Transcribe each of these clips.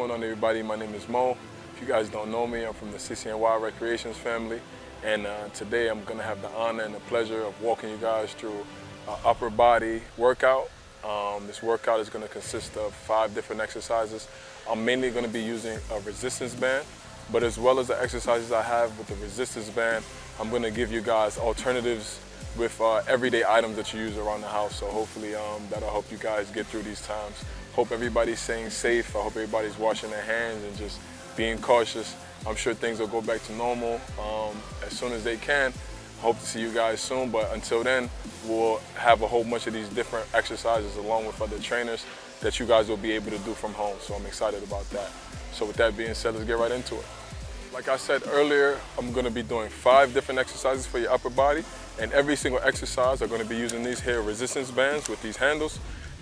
going on, everybody? My name is Mo. If you guys don't know me, I'm from the CCNY Recreations family, and today I'm going to have the honor and the pleasure of walking you guys through an upper body workout. This workout is going to consist of 5 different exercises. I'm mainly going to be using a resistance band, but as well as the exercises I have with the resistance band, I'm going to give you guys alternatives with everyday items that you use around the house. So hopefully that'll help you guys get through these times. Hope everybody's staying safe. I hope everybody's washing their hands and just being cautious. I'm sure things will go back to normal as soon as they can. Hope to see you guys soon, but until then, we'll have a whole bunch of these different exercises along with other trainers that you guys will be able to do from home. So I'm excited about that. So with that being said, let's get right into it. Like I said earlier, I'm going to be doing 5 different exercises for your upper body, and every single exercise I'm going to be using these here resistance bands with these handles.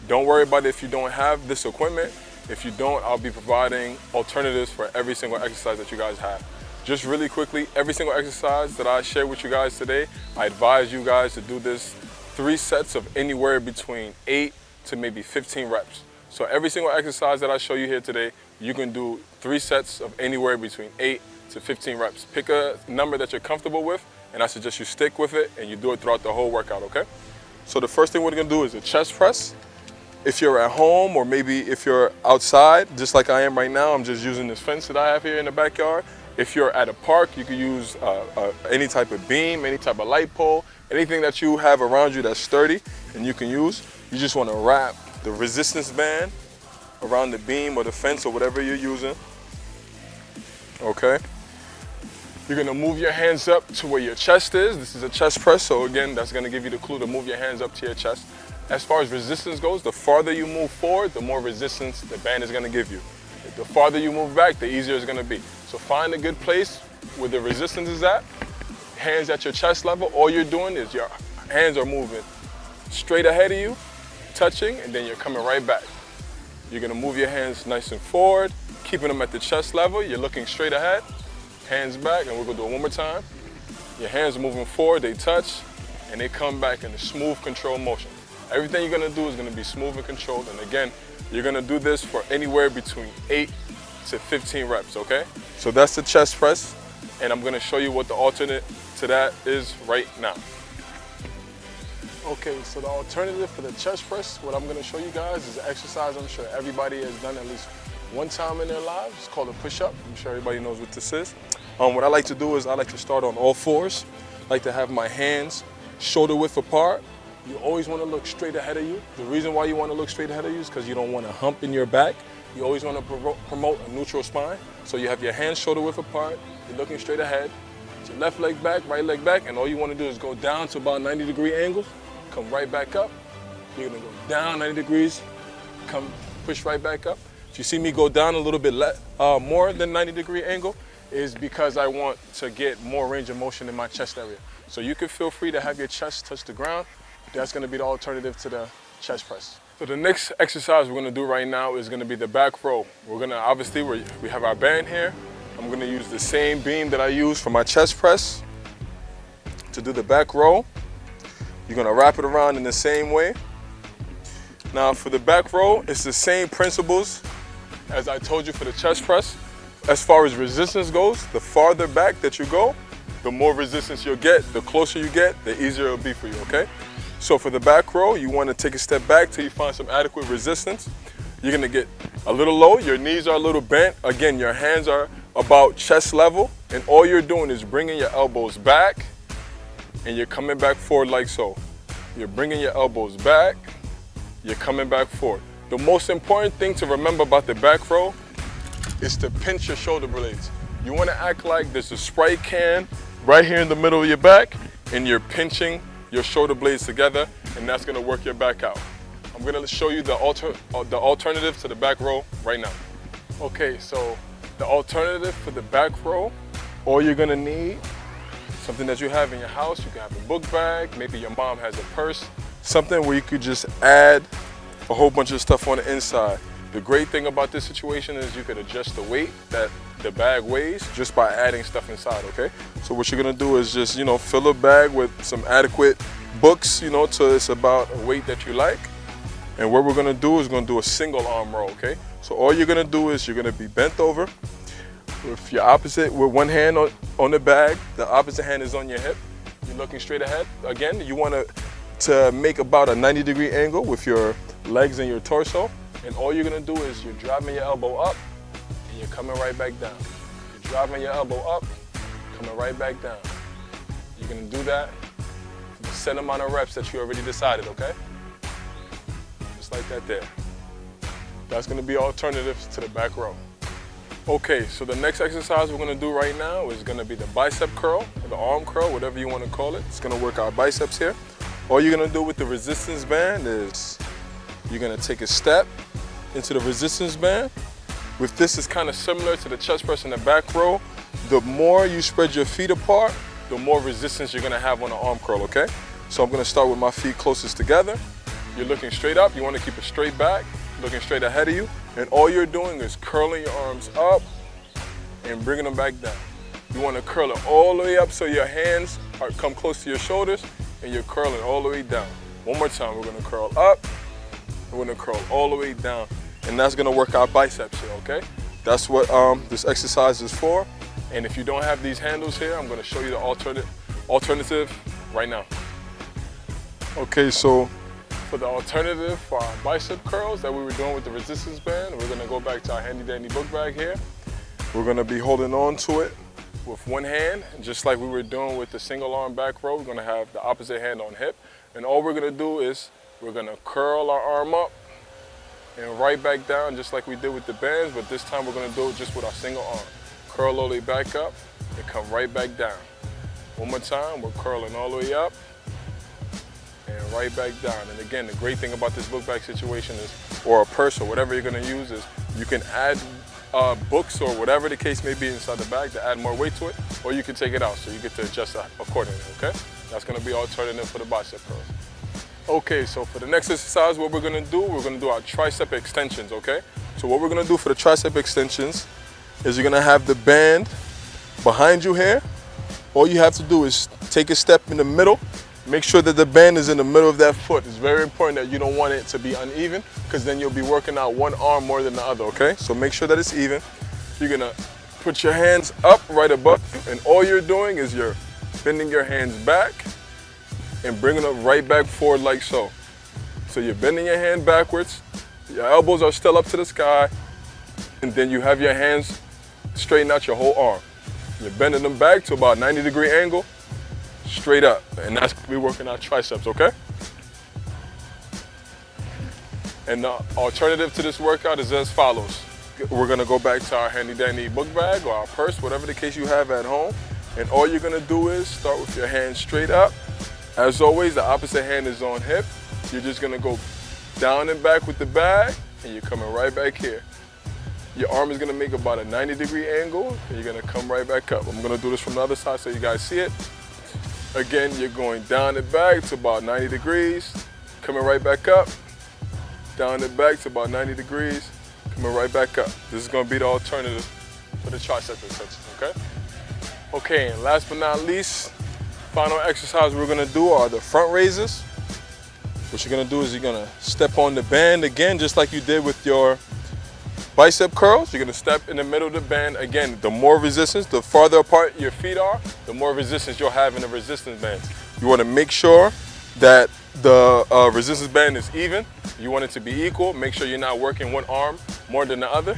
Don't worry about it if you don't have this equipment. If you don't, I'll be providing alternatives for every single exercise that you guys have. Just really quickly, every single exercise that I share with you guys today, I advise you guys to do this 3 sets of anywhere between 8 to maybe 15 reps. So every single exercise that I show you here today, you can do 3 sets of anywhere between 8 to 15 reps. Pick a number that you're comfortable with, and I suggest you stick with it and you do it throughout the whole workout, okay? So the first thing we're gonna do is a chest press. If you're at home or maybe if you're outside, just like I am right now, I'm just using this fence that I have here in the backyard. If you're at a park, you can use any type of beam, any type of light pole, anything that you have around you that's sturdy and you can use. You just wanna wrap the resistance band around the beam or the fence or whatever you're using, okay? You're gonna move your hands up to where your chest is. This is a chest press, so again, that's gonna give you the clue to move your hands up to your chest. As far as resistance goes, the farther you move forward, the more resistance the band is gonna give you. The farther you move back, the easier it's gonna be. So find a good place where the resistance is at, hands at your chest level. All you're doing is your hands are moving straight ahead of you, touching, and then you're coming right back. You're gonna move your hands nice and forward, keeping them at the chest level. You're looking straight ahead. Hands back, and we're gonna do it one more time. Your hands are moving forward, they touch, and they come back in a smooth, controlled motion. Everything you're gonna do is gonna be smooth and controlled, and again, you're gonna do this for anywhere between 8 to 15 reps, okay? So that's the chest press, and I'm gonna show you what the alternate to that is right now. Okay, so the alternative for the chest press, what I'm gonna show you guys is an exercise I'm sure everybody has done at least one time in their lives. It's called a push-up. I'm sure everybody knows what this is. What I like to do is I like to start on all 4s. I like to have my hands shoulder width apart. You always want to look straight ahead of you. The reason why you want to look straight ahead of you is because you don't want a hump in your back. You always want to promote a neutral spine. So you have your hands shoulder width apart. You're looking straight ahead. Your left leg back, right leg back, and all you want to do is go down to about 90-degree angle. Come right back up. You're going to go down 90 degrees. Come push right back up. If you see me go down a little bit more than 90-degree angle, is because I want to get more range of motion in my chest area. So you can feel free to have your chest touch the ground. That's gonna be the alternative to the chest press. So the next exercise we're gonna do right now is gonna be the back row. We're gonna, obviously, we have our band here. I'm gonna use the same beam that I use for my chest press to do the back row. You're gonna wrap it around in the same way. Now for the back row, it's the same principles as I told you for the chest press. As far as resistance goes, the farther back that you go, the more resistance you'll get. The closer you get, the easier it'll be for you, okay? So for the back row, you want to take a step back till you find some adequate resistance. You're gonna get a little low, your knees are a little bent. Again, your hands are about chest level, and all you're doing is bringing your elbows back, and you're coming back forward like so. You're bringing your elbows back, you're coming back forward. The most important thing to remember about the back row is to pinch your shoulder blades. You want to act like there's a Sprite can right here in the middle of your back, and you're pinching your shoulder blades together, and that's going to work your back out. I'm going to show you the alternative to the back row right now. Okay, so the alternative for the back row, all you're going to need, something that you have in your house. You can have a book bag, maybe your mom has a purse, something where you could just add a whole bunch of stuff on the inside. The great thing about this situation is you could adjust the weight that the bag weighs just by adding stuff inside, okay? So what you're gonna do is just, fill a bag with some adequate books, till it's about a weight that you like. And what we're gonna do is a single arm row, okay? So all you're gonna do is you're gonna be bent over with your opposite, with one hand on the bag, the opposite hand is on your hip. You're looking straight ahead. Again, you want to make about a 90-degree angle with your legs and your torso. And all you're gonna do is you're driving your elbow up and you're coming right back down. You're driving your elbow up, coming right back down. You're gonna do that for the set amount of reps that you already decided, okay? Just like that there. That's gonna be alternatives to the back row. Okay, so the next exercise we're gonna do right now is gonna be the bicep curl, or the arm curl, whatever you wanna call it. It's gonna work our biceps here. All you're gonna do with the resistance band is you're gonna take a step into the resistance band. With this, it's kind of similar to the chest press in the back row. The more you spread your feet apart, the more resistance you're gonna have on the arm curl, okay? So I'm gonna start with my feet closest together. You're looking straight up, you wanna keep a straight back, looking straight ahead of you, and all you're doing is curling your arms up and bringing them back down. You wanna curl it all the way up so your hands come close to your shoulders, and you're curling all the way down. One more time, we're gonna curl up, we're gonna curl all the way down, and that's gonna work our biceps here, okay? That's what this exercise is for. And if you don't have these handles here, I'm gonna show you the alternative right now. Okay, so for the alternative for our bicep curls that we were doing with the resistance band, we're gonna go back to our handy dandy book bag here. We're gonna be holding on to it with one hand, just like we were doing with the single arm back row. We're gonna have the opposite hand on hip. And all we're gonna do is we're gonna curl our arm up and right back down, just like we did with the bands, but this time we're gonna do it just with our single arm. Curl all the way back up and come right back down. One more time, we're curling all the way up and right back down. And again, the great thing about this book bag situation is, or a purse or whatever you're gonna use, is you can add books or whatever the case may be inside the bag to add more weight to it, or you can take it out so you get to adjust that accordingly, okay? That's gonna be alternative for the bicep curls. Okay, so for the next exercise, what we're gonna do our tricep extensions, okay? So what we're gonna do for the tricep extensions is you're gonna have the band behind you here. All you have to do is take a step in the middle. Make sure that the band is in the middle of that foot. It's very important that you don't want it to be uneven, because then you'll be working out one arm more than the other, okay? So make sure that it's even. You're gonna put your hands up right above you, and all you're doing is you're bending your hands back and bringing them right back forward like so. So you're bending your hand backwards, your elbows are still up to the sky, and then you have your hands straighten out your whole arm. You're bending them back to about 90-degree angle, straight up, and that's gonna be working our triceps, okay? And the alternative to this workout is as follows. We're gonna go back to our handy dandy book bag or our purse, whatever the case you have at home, and all you're gonna do is start with your hands straight up. As always, the opposite hand is on hip. You're just gonna go down and back with the bag, and you're coming right back here. Your arm is gonna make about a 90-degree angle, and you're gonna come right back up. I'm gonna do this from the other side so you guys see it. Again, you're going down and back to about 90 degrees, coming right back up, down and back to about 90 degrees, coming right back up. This is gonna be the alternative for the tricep extensions, okay? Okay, and last but not least, final exercise we're gonna do are the front raises. What you're gonna do is you're gonna step on the band again, just like you did with your bicep curls. You're gonna step in the middle of the band. Again, the more resistance, the farther apart your feet are, the more resistance you'll have in the resistance bands. You wanna make sure that the resistance band is even. You want it to be equal. Make sure you're not working one arm more than the other.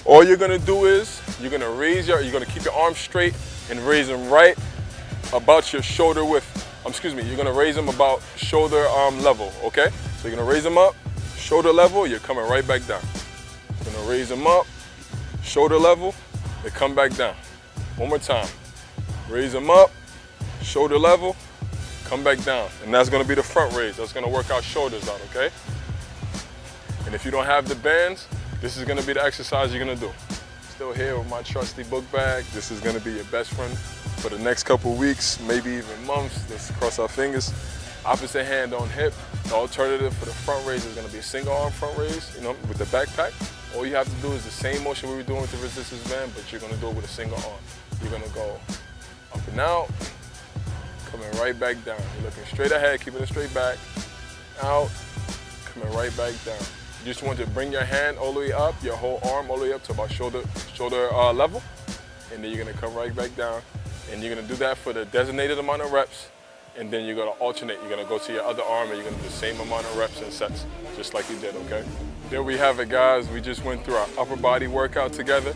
All you're gonna do is you're gonna keep your arms straight and raise them right about your shoulder width. You're gonna raise them about shoulder level, okay? So you're gonna raise them up, shoulder level, you're coming right back down. You're gonna raise them up, shoulder level, they come back down. One more time. Raise them up, shoulder level, come back down. And that's gonna be the front raise. That's gonna work our shoulders out, okay? And if you don't have the bands, this is gonna be the exercise you're gonna do. Still here with my trusty book bag. This is gonna be your best friend for the next couple weeks, maybe even months. Let's cross our fingers. Opposite hand on hip. The alternative for the front raise is gonna be a single arm front raise, with the backpack. All you have to do is the same motion we were doing with the resistance band, but you're gonna do it with a single arm. You're gonna go up and out, coming right back down. You're looking straight ahead, keeping it straight back, out, coming right back down. You just want to bring your hand all the way up, your whole arm all the way up to about shoulder level. And then you're gonna come right back down. And you're gonna do that for the designated amount of reps. And then you're gonna alternate. You're gonna go to your other arm and you're gonna do the same amount of reps and sets, just like you did, okay? There we have it, guys. We just went through our upper body workout together.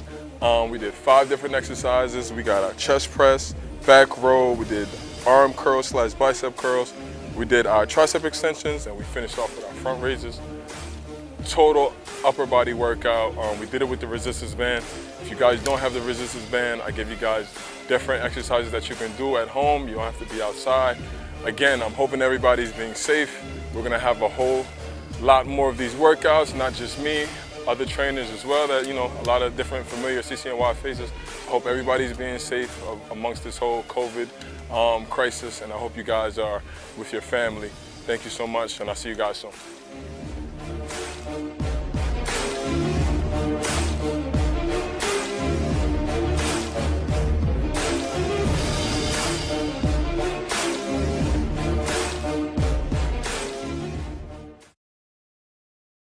We did 5 different exercises. We got our chest press, back row, we did arm curls / bicep curls. We did our tricep extensions, and we finished off with our front raises. Total upper body workout. We did it with the resistance band. If you guys don't have the resistance band, I give you guys different exercises that you can do at home. You don't have to be outside. Again, I'm hoping everybody's being safe. We're gonna have a whole lot more of these workouts, not just me, other trainers as well, that, you know, a lot of different familiar CCNY faces. I hope everybody's being safe amongst this whole COVID crisis, and I hope you guys are with your family. Thank you so much, and I'll see you guys soon.